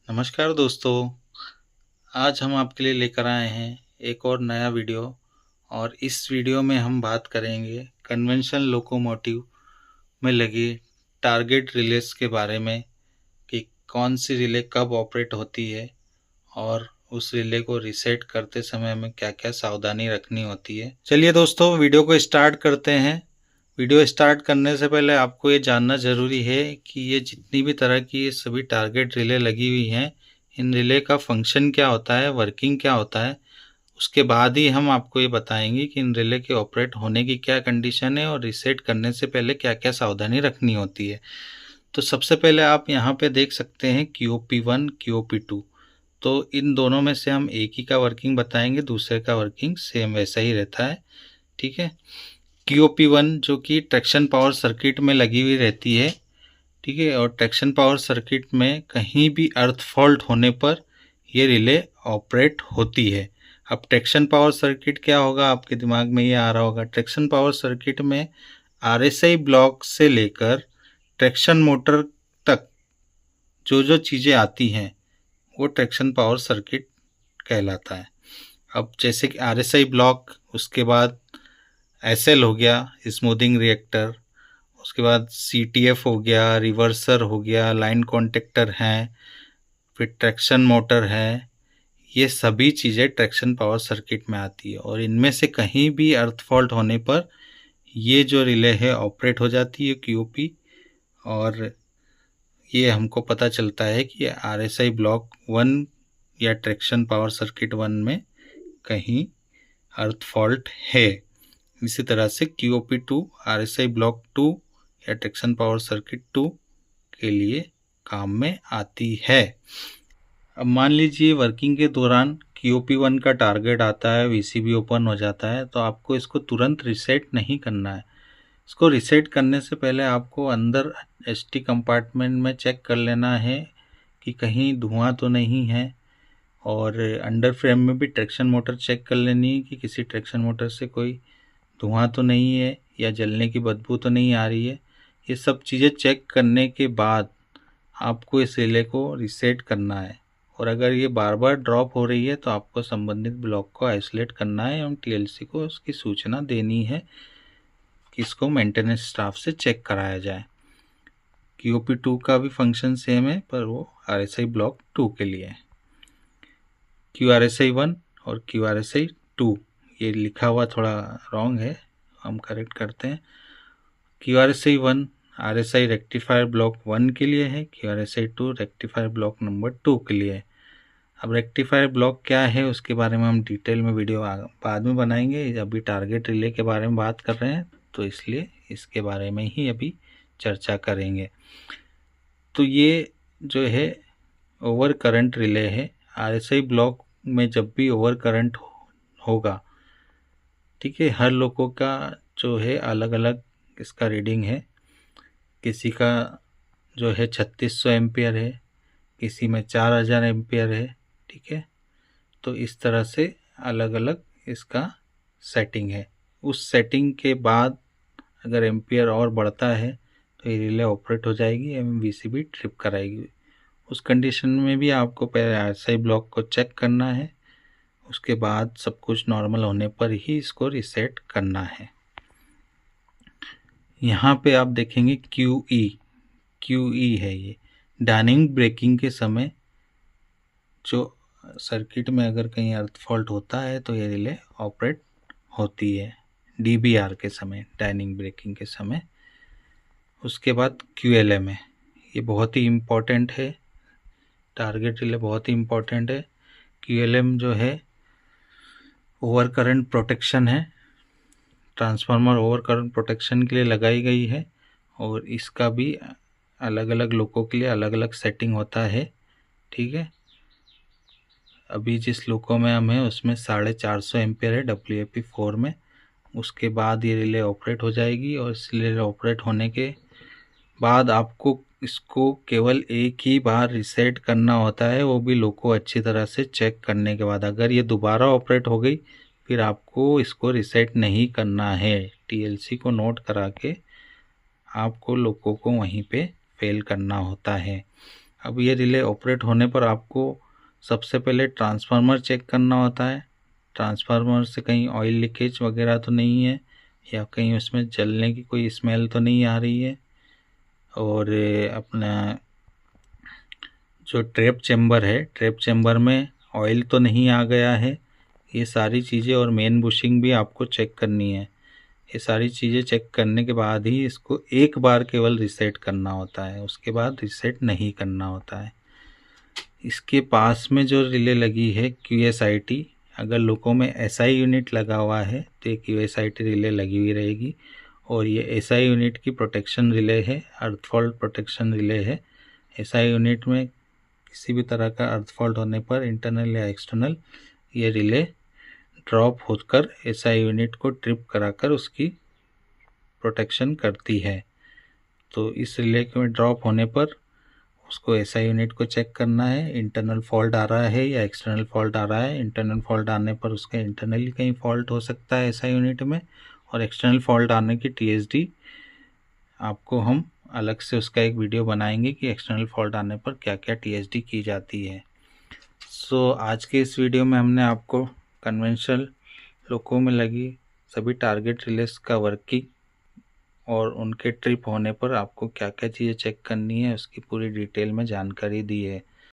नमस्कार दोस्तों, आज हम आपके लिए लेकर आए हैं एक और नया वीडियो। और इस वीडियो में हम बात करेंगे कन्वेंशनल लोकोमोटिव में लगी टारगेट रिलेस के बारे में कि कौन सी रिले कब ऑपरेट होती है और उस रिले को रीसेट करते समय हमें क्या क्या सावधानी रखनी होती है। चलिए दोस्तों, वीडियो को स्टार्ट करते हैं। वीडियो स्टार्ट करने से पहले आपको ये जानना ज़रूरी है कि ये जितनी भी तरह की ये सभी टारगेट रिले लगी हुई हैं, इन रिले का फंक्शन क्या होता है, वर्किंग क्या होता है। उसके बाद ही हम आपको ये बताएंगे कि इन रिले के ऑपरेट होने की क्या कंडीशन है और रीसेट करने से पहले क्या क्या सावधानी रखनी होती है। तो सबसे पहले आप यहाँ पे देख सकते हैं QOP1, QOP2। तो इन दोनों में से हम एक ही का वर्किंग बताएंगे, दूसरे का वर्किंग सेम वैसा ही रहता है। ठीक है। QOP1 जो कि ट्रैक्शन पावर सर्किट में लगी हुई रहती है। ठीक है। और ट्रैक्शन पावर सर्किट में कहीं भी अर्थ फॉल्ट होने पर ये रिले ऑपरेट होती है। अब ट्रैक्शन पावर सर्किट क्या होगा, आपके दिमाग में ये आ रहा होगा। ट्रैक्शन पावर सर्किट में RSI ब्लॉक से लेकर ट्रैक्शन मोटर तक जो जो चीज़ें आती हैं वो ट्रैक्शन पावर सर्किट कहलाता है। अब जैसे कि RSI ब्लॉक, उसके बाद SL हो गया, स्मूथिंग रिएक्टर, उसके बाद CTF हो गया, रिवर्सर हो गया, लाइन कॉन्टेक्टर हैं, फिर ट्रैक्शन मोटर है। ये सभी चीज़ें ट्रैक्शन पावर सर्किट में आती है और इनमें से कहीं भी अर्थ फॉल्ट होने पर ये जो रिले है ऑपरेट हो जाती है QOP। और ये हमको पता चलता है कि RSI ब्लॉक 1 या ट्रैक्शन पावर सर्किट 1 में कहीं अर्थ फॉल्ट है। इसी तरह से QOP2 RSI ब्लॉक 2 या ट्रैक्शन पावर सर्किट 2 के लिए काम में आती है। अब मान लीजिए वर्किंग के दौरान QOP1 का टारगेट आता है, VCB ओपन हो जाता है, तो आपको इसको तुरंत रीसेट नहीं करना है। इसको रीसेट करने से पहले आपको अंदर ST कंपार्टमेंट में चेक कर लेना है कि कहीं धुआं तो नहीं है। और अंडर फ्रेम में भी ट्रैक्शन मोटर चेक कर लेनी है कि किसी ट्रैक्शन मोटर से कोई धुआं तो नहीं है या जलने की बदबू तो नहीं आ रही है। ये सब चीज़ें चेक करने के बाद आपको इस रिले को रीसेट करना है। और अगर ये बार बार ड्रॉप हो रही है तो आपको संबंधित ब्लॉक को आइसोलेट करना है एवं TLC को उसकी सूचना देनी है कि इसको मेंटेनेंस स्टाफ से चेक कराया जाए। QOP2 का भी फंक्शन सेम है, पर वो RSI ब्लॉक 2 के लिए है। QRSI 1 और QRSI 2, ये लिखा हुआ थोड़ा रॉन्ग है, हम करेक्ट करते हैं। QRSI 1 RSI रेक्टिफायर ब्लॉक 1 के लिए है, QRSI 2 रेक्टिफायर ब्लॉक नंबर 2 के लिए है। अब रेक्टिफायर ब्लॉक क्या है उसके बारे में हम डिटेल में वीडियो बाद में बनाएंगे। अभी टारगेट रिले के बारे में बात कर रहे हैं तो इसलिए इसके बारे में ही अभी चर्चा करेंगे। तो ये जो है ओवर करंट रिले है। RSI ब्लॉक में जब भी ओवर करंट होगा, ठीक है, हर लोगों का जो है अलग अलग इसका रीडिंग है। किसी का जो है 3600 एम्पियर है, किसी में 4000 एम्पियर है। ठीक है। तो इस तरह से अलग अलग इसका सेटिंग है। उस सेटिंग के बाद अगर एम्पियर और बढ़ता है तो ये रिले ऑपरेट हो जाएगी एवं VCB ट्रिप कराएगी। उस कंडीशन में भी आपको पहले RSI ब्लॉक को चेक करना है, उसके बाद सब कुछ नॉर्मल होने पर ही इसको रीसेट करना है। यहाँ पे आप देखेंगे QE है, ये डायनेमिक ब्रेकिंग के समय जो सर्किट में अगर कहीं अर्थ फॉल्ट होता है तो ये रिले ऑपरेट होती है DBR के समय, डायनेमिक ब्रेकिंग के समय। उसके बाद QLM है, ये बहुत ही इम्पोर्टेंट है, टारगेट रिले बहुत ही इम्पोर्टेंट है। QLM जो है ओवर करंट प्रोटेक्शन है, ट्रांसफार्मर ओवर करंट प्रोटेक्शन के लिए लगाई गई है और इसका भी अलग अलग लोगों के लिए अलग अलग सेटिंग होता है। ठीक है। अभी जिस लोको में हम हैं उसमें 450 एम्पियर है WAP4 में। उसके बाद ये रिले ऑपरेट हो जाएगी और इस रिले ऑपरेट होने के बाद आपको इसको केवल एक ही बार रीसेट करना होता है, वो भी लोको अच्छी तरह से चेक करने के बाद। अगर ये दोबारा ऑपरेट हो गई फिर आपको इसको रीसेट नहीं करना है। TLC को नोट करा के आपको लोको को वहीं पे फेल करना होता है। अब ये रिले ऑपरेट होने पर आपको सबसे पहले ट्रांसफार्मर चेक करना होता है। ट्रांसफार्मर से कहीं ऑयल लीकेज वगैरह तो नहीं है, या कहीं उसमें जलने की कोई स्मेल तो नहीं आ रही है। और अपना जो ट्रैप चैम्बर है, ट्रैप चैम्बर में ऑयल तो नहीं आ गया है। ये सारी चीज़ें, और मेन बुशिंग भी आपको चेक करनी है। ये सारी चीज़ें चेक करने के बाद ही इसको एक बार केवल रीसेट करना होता है, उसके बाद रीसेट नहीं करना होता है। इसके पास में जो रिले लगी है QSIT, अगर लोगों में SI यूनिट लगा हुआ है तो ये QSIT रिले लगी हुई रहेगी। और ये SI यूनिट की प्रोटेक्शन रिले है, अर्थ फॉल्ट प्रोटेक्शन रिले है। SI यूनिट में किसी भी तरह का अर्थ फॉल्ट होने पर, इंटरनल या एक्सटर्नल, ये रिले ड्रॉप होकर SI यूनिट को ट्रिप कराकर उसकी प्रोटेक्शन करती है। तो इस रिले के ड्रॉप होने पर उसको SI यूनिट को चेक करना है, इंटरनल फॉल्ट आ रहा है या एक्सटर्नल फॉल्ट आ रहा है। इंटरनल फॉल्ट आने पर उसका इंटरनली कहीं फॉल्ट हो सकता है SI यूनिट में, और एक्सटर्नल फॉल्ट आने की TSD आपको हम अलग से उसका एक वीडियो बनाएंगे कि एक्सटर्नल फॉल्ट आने पर क्या क्या TSD की जाती है। सो आज के इस वीडियो में हमने आपको कन्वेंशनल लोको में लगी सभी टारगेट रिलेस का वर्किंग और उनके ट्रिप होने पर आपको क्या क्या चीज़ें चेक करनी है उसकी पूरी डिटेल में जानकारी दी है।